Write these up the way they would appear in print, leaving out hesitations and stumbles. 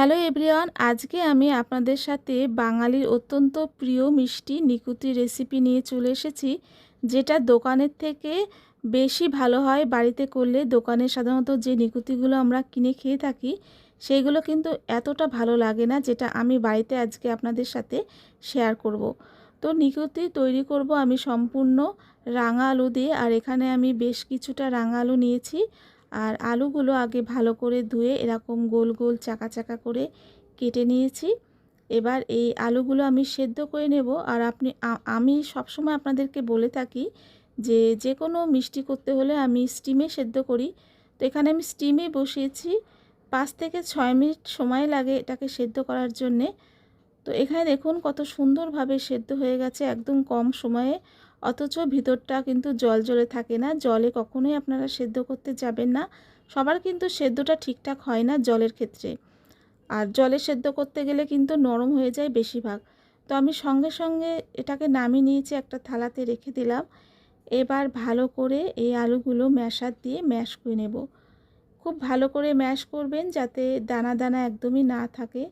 Hello everyone, আজকে আমি আপনাদের সাথে বাঙালির অত্যন্ত প্রিয় মিষ্টি নিকুতি রেসিপি নিয়ে চলে এসেছি, যেটা দোকানের থেকে বেশি ভালো হয় বাড়িতে করলে। দোকানে সাধারণত যে নিকুতিগুলো আমরা কিনে খেয়ে থাকি সেইগুলো কিন্তু এতটা ভালো লাগে না, যেটা আমি বাড়িতে আজকে আপনাদের সাথে শেয়ার করব। তো নিকুতি তৈরি করব আমি সম্পূর্ণ রাঙা আলু দিয়ে, আর এখানে আমি বেশ কিছুটা রাঙা আলু নিয়েছি। আর আলুগুলো আগে ভালো করে ধুয়ে এরকম গোল গোল চাকা চাকা করে কেটে নিয়েছি। এবার এই আলুগুলো আমি সেদ্ধ করে নেব। আর আমি সবসময় আপনাদেরকে বলে থাকি যে যে কোনো মিষ্টি করতে হলে আমি স্টিমে সেদ্ধ করি। তো এখানে আমি স্টিমে বসিয়েছি, 5 থেকে 6 মিনিট সময় লাগে এটাকে সেদ্ধ করার জন্যে। তো এখানে দেখুন কত সুন্দরভাবে সেদ্ধ হয়ে গেছে একদম কম সময়ে, অথচ ভিতরটা কিন্তু জল জলে থাকে না। জলে কখনোই আপনারা সেদ্ধ করতে যাবেন না, সবার কিন্তু সেদ্ধটা ঠিকঠাক হয় না জলের ক্ষেত্রে। আর জলে সেদ্ধ করতে গেলে কিন্তু নরম হয়ে যায় বেশিরভাগ। তো আমি সঙ্গে সঙ্গে এটাকে নামিয়ে নিয়েছি, একটা থালাতে রেখে দিলাম। এবার ভালো করে এই আলুগুলো ম্যাশার দিয়ে ম্যাশ করে নেব। খুব ভালো করে ম্যাশ করবেন যাতে দানা দানা একদমই না থাকে।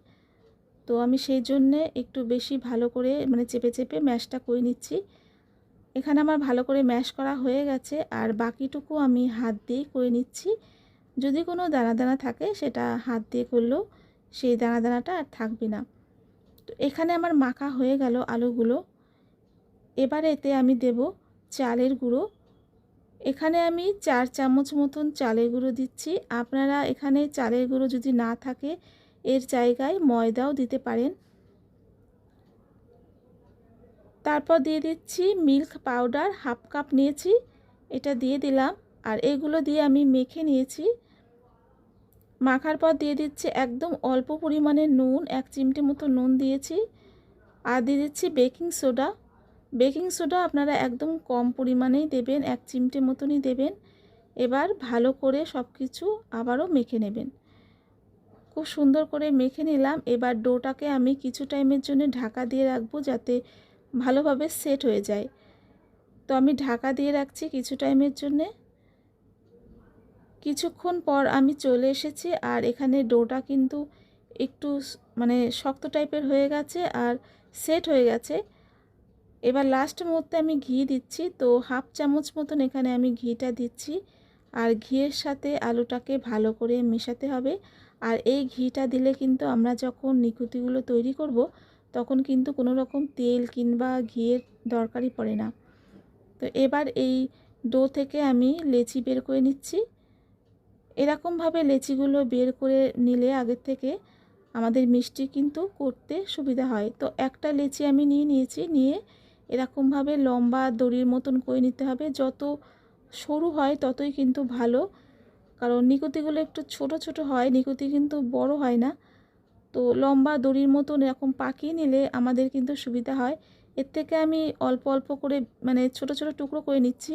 তো আমি সেই জন্যে একটু বেশি ভালো করে চেপে চেপে ম্যাশটা করে নিচ্ছি। এখানে আমার ভালো করে ম্যাশ করা হয়ে গেছে, আর বাকিটুকু আমি হাত দিয়েই করে নিচ্ছি। যদি কোনো দানা দানা থাকে সেটা হাত দিয়ে করলেও সেই দানা দানাটা আর থাকবে না। তো এখানে আমার মাখা হয়ে গেল আলুগুলো। এবার এতে আমি দেব চালের গুঁড়ো। এখানে আমি 4 চামচ মতন চালের গুঁড়ো দিচ্ছি। আপনারা এখানে চালের গুঁড়ো যদি না থাকে এর জায়গায় ময়দাও দিতে পারেন। তারপর দিয়ে দিচ্ছি মিল্ক পাউডার, হাফ কাপ নিয়েছি, এটা দিয়ে দিলাম। আর এগুলো দিয়ে আমি মেখে নিয়েছি। মাখার পর দিয়ে দিচ্ছি একদম অল্প পরিমাণে নুন, 1 চিমটি মতো নুন দিয়েছি। আর দিয়ে দিচ্ছি বেকিং সোডা। বেকিং সোডা আপনারা একদম কম পরিমাণেই দেবেন, 1 চিমটি মতনই দেবেন। এবার ভালো করে সব কিছু আবারও মেখে নেবেন। খুব সুন্দর করে মেখে নিলাম। এবার ডোটাকে আমি কিছু টাইমের জন্য ঢাকা দিয়ে রাখবো যাতে ভালোভাবে সেট হয়ে যায়। তো আমি ঢাকা দিয়ে রাখছি কিছু টাইমের জন্যে। কিছুক্ষণ পর আমি চলে এসেছি, আর এখানে ডোটা কিন্তু একটু শক্ত টাইপের হয়ে গেছে আর সেট হয়ে গেছে। এবার লাস্ট মুহূর্তে আমি ঘি দিচ্ছি, তো হাফ চামচ মতন এখানে আমি ঘিটা দিচ্ছি। আর ঘিয়ের সাথে আলুটাকে ভালো করে মেশাতে হবে। আর এই ঘিটা দিলে কিন্তু আমরা যখন নিকুতিগুলো তৈরি করব তখন কিন্তু কোনো রকম তেল কিংবা ঘিয়ের দরকারই পড়ে না। তো এবার এই ডো থেকে আমি লেচি বের করে নিচ্ছি। এরকমভাবে লেচিগুলো বের করে নিলে আগের থেকে আমাদের মিষ্টি কিন্তু করতে সুবিধা হয়। তো একটা লেচি আমি নিয়েছি, নিয়ে এরকমভাবে লম্বা দড়ির মতন করে নিতে হবে। যত সরু হয় ততই কিন্তু ভালো, কারণ নিকুতিগুলো একটু ছোট ছোট হয়, নিকুতি কিন্তু বড় হয় না। তো লম্বা দড়ির মতন এরকম পাকিয়ে নিলে আমাদের কিন্তু সুবিধা হয়। এর থেকে আমি অল্প অল্প করে ছোট ছোট টুকরো করে নিচ্ছি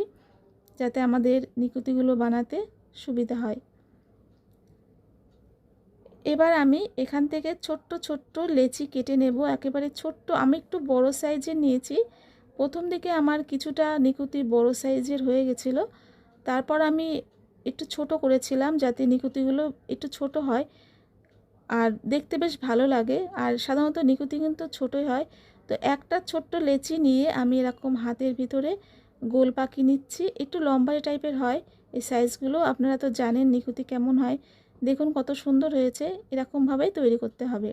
যাতে আমাদের নিকুতিগুলো বানাতে সুবিধা হয়। এবার আমি এখান থেকে ছোট্ট ছোট্ট লেচি কেটে নেব, একেবারে ছোট্ট। আমি একটু বড় সাইজের নিয়েছি। প্রথম দিকে আমার কিছুটা নিকুতি বড় সাইজের হয়ে গেছিলো, তারপর আমি একটু ছোট করেছিলাম যাতে নিকুতিগুলো একটু ছোট হয় আর দেখতে বেশ ভালো লাগে। আর সাধারণত নিকুতি কিন্তু ছোটই হয়। তো একটা ছোট্ট লেচি নিয়ে আমি এরকম হাতের ভিতরে গোল পাকিয়ে নিচ্ছি। একটু লম্বা টাইপের হয় এই সাইজগুলো, আপনারা তো জানেন নিকুতি কেমন হয়। দেখুন কত সুন্দর হয়েছে, এরকমভাবেই তৈরি করতে হবে।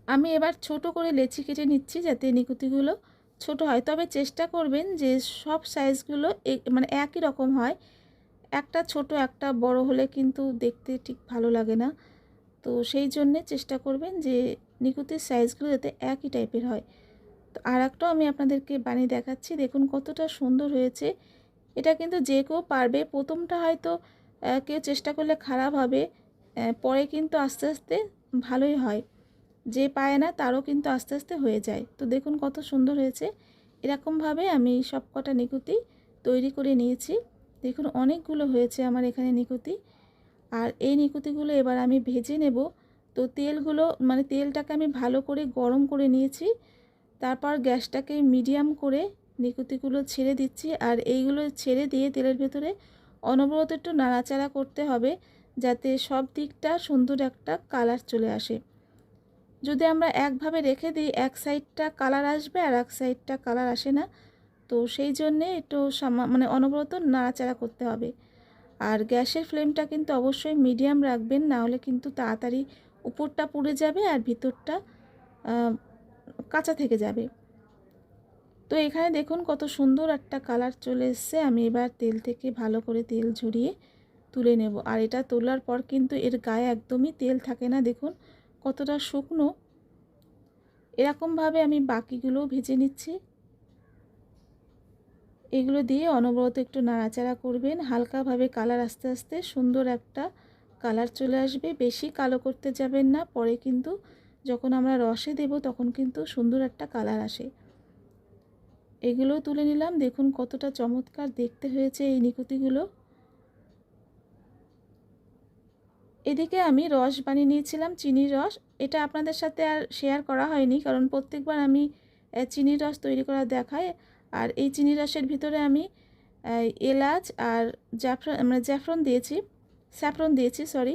আমি এবার ছোট করে লেচি কেটে নিচ্ছি যাতে নিকুতিগুলো ছোট হয়। তবে চেষ্টা করবেন যে সব সাইজগুলো একই রকম হয়। একটা ছোট একটা বড় হলে কিন্তু দেখতে ঠিক ভালো লাগে না। তো সেই জন্যে চেষ্টা করবেন যে নিকুতির সাইজগুলো যাতে একই টাইপের হয়। তো আর একটাও আমি আপনাদেরকে বানিয়ে দেখাচ্ছি, দেখুন কতটা সুন্দর হয়েছে। এটা কিন্তু যে কেউ পারবে। প্রথমটা হয়তো কেউ চেষ্টা করলে খারাপ হবে, পরে কিন্তু আস্তে আস্তে ভালোই হয়। যে পায় না তারও কিন্তু আস্তে আস্তে হয়ে যায়। তো দেখুন কত সুন্দর হয়েছে। এরকমভাবে আমি সব কটা নিকুতি তৈরি করে নিয়েছি। দেখুন অনেকগুলো হয়েছে আমার এখানে নিকুতি। আর এই নিকুতিগুলো এবার আমি ভেজে নেব। তো তেলটাকে আমি ভালো করে গরম করে নিয়েছি। তারপর গ্যাসটাকে মিডিয়াম করে নিকুতিগুলো ছেড়ে দিচ্ছি। আর এইগুলো ছেড়ে দিয়ে তেলের ভেতরে অনবরত একটু নাড়াচাড়া করতে হবে যাতে সব দিকটা সুন্দর একটা কালার চলে আসে। যদি আমরা একভাবে রেখে দিই এক সাইডটা কালার আসবে আর এক সাইডটা কালার আসে না, তো সেই জন্যে একটু মানে অনবরত নাড়াচাড়া করতে হবে। আর গ্যাসের ফ্লেমটা কিন্তু অবশ্যই মিডিয়াম রাখবেন, না হলে কিন্তু তাড়াতাড়ি উপরটা পুড়ে যাবে আর ভিতরটা কাঁচা থেকে যাবে। তো এখানে দেখুন কত সুন্দর একটা কালার চলে এসছে। আমি এবার তেল থেকে ভালো করে তেল ঝরিয়ে তুলে নেব। আর এটা তোলার পর কিন্তু এর গায়ে একদমই তেল থাকে না, দেখুন কতটা শুকনো। এরকমভাবে আমি বাকিগুলোও ভেজে নিচ্ছি। এগুলো দিয়ে অনবরত একটু নাড়াচাড়া করবেন, হালকাভাবে কালার আস্তে আস্তে সুন্দর একটা কালার চলে আসবে। বেশি কালো করতে যাবেন না, পরে কিন্তু যখন আমরা রসে দেব তখন কিন্তু সুন্দর একটা কালার আসে। এগুলোও তুলে নিলাম, দেখুন কতটা চমৎকার দেখতে হয়েছে এই নিকুতিগুলো। এদিকে আমি রস বানিয়ে নিয়েছিলাম, চিনির রস। এটা আপনাদের সাথে আর শেয়ার করা হয়নি, কারণ প্রত্যেকবার আমি চিনির রস তৈরি করা দেখাই। আর এই চিনির রসের ভিতরে আমি এলাচ আর জাফরান দিয়েছি, স্যাফরন দিয়েছি সরি।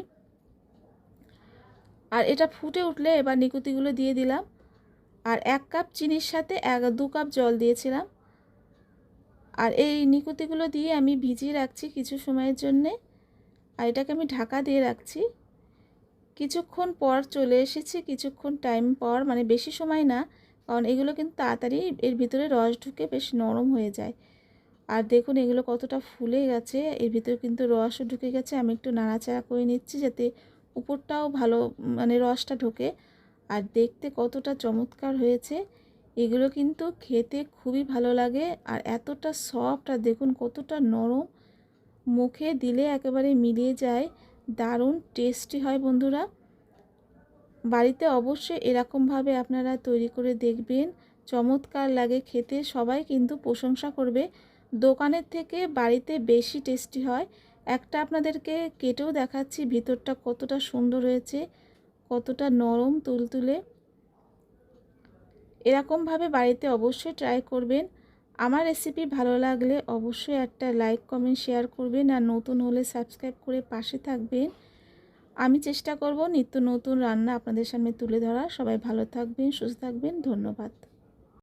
আর এটা ফুটে উঠলে এবার নিকুতিগুলো দিয়ে দিলাম। আর 1 কাপ চিনির সাথে 2 কাপ জল দিয়েছিলাম। আর এই নিকুতিগুলো দিয়ে আমি ভিজিয়ে রাখছি কিছু সময়ের জন্যে। আর এটাকে আমি ঢাকা দিয়ে রাখছি। কিছুক্ষণ পর চলে এসেছি, কিছুক্ষণ টাইম পর, মানে বেশি সময় না, কারণ এগুলো কিন্তু তাড়াতাড়ি এর ভিতরে রস ঢুকে বেশ নরম হয়ে যায়। আর দেখুন এগুলো কতটা ফুলে গেছে, এর ভিতরে কিন্তু রসও ঢুকে গেছে। আমি একটু নাড়াচাড়া করে নিচ্ছি যাতে উপরটাও ভালো মানে রসটা ঢোকে। আর দেখতে কতটা চমৎকার হয়েছে। এগুলো কিন্তু খেতে খুবই ভালো লাগে আর এতটা সফট, আর দেখুন কতটা নরম, মুখে দিলে একেবারে মিলিয়ে যায়। দারুণ টেস্টি হয় বন্ধুরা। বাড়িতে অবশ্যই এরকমভাবে আপনারা তৈরি করে দেখবেন, চমৎকার লাগে খেতে, সবাই কিন্তু প্রশংসা করবে। দোকানের থেকে বাড়িতে বেশি টেস্টি হয়। একটা আপনাদেরকে কেটেও দেখাচ্ছি, ভিতরটা কতটা সুন্দর হয়েছে, কতটা নরম তুলতুলে। এরকমভাবে বাড়িতে অবশ্যই ট্রাই করবেন। আমার রেসিপি ভালো লাগলে অবশ্যই একটা লাইক কমেন্ট শেয়ার করবেন, আর নতুন হলে সাবস্ক্রাইব করে পাশে থাকবেন। আমি চেষ্টা করব নিত্য নতুন রান্না আপনাদের সামনে তুলে ধরা। সবাই ভালো থাকবেন, সুস্থ থাকবেন, ধন্যবাদ।